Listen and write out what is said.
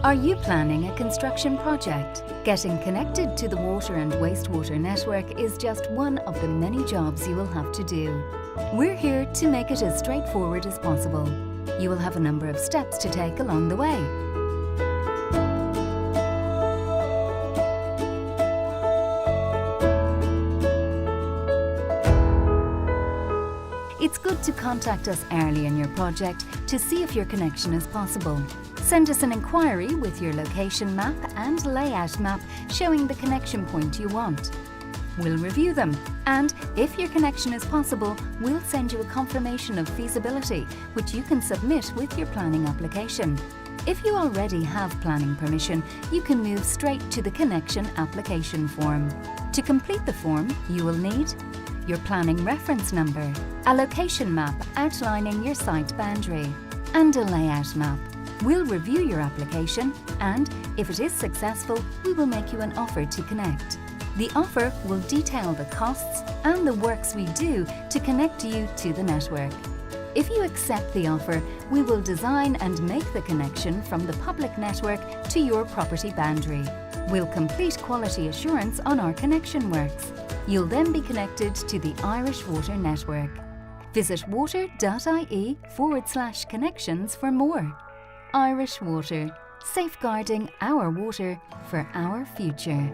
Are you planning a construction project? Getting connected to the water and wastewater network is just one of the many jobs you will have to do. We're here to make it as straightforward as possible. You will have a number of steps to take along the way. It's good to contact us early in your project to see if your connection is possible. Send us an inquiry with your location map and layout map showing the connection point you want. We'll review them, and if your connection is possible, we'll send you a confirmation of feasibility, which you can submit with your planning application. If you already have planning permission, you can move straight to the connection application form. To complete the form, you will need your planning reference number, a location map outlining your site boundary, and a layout map. We'll review your application, and if it is successful, we will make you an offer to connect. The offer will detail the costs and the works we do to connect you to the network. If you accept the offer, we will design and make the connection from the public network to your property boundary. We'll complete quality assurance on our connection works. You'll then be connected to the Irish Water network. Visit water.ie/connections for more. Irish Water, safeguarding our water for our future.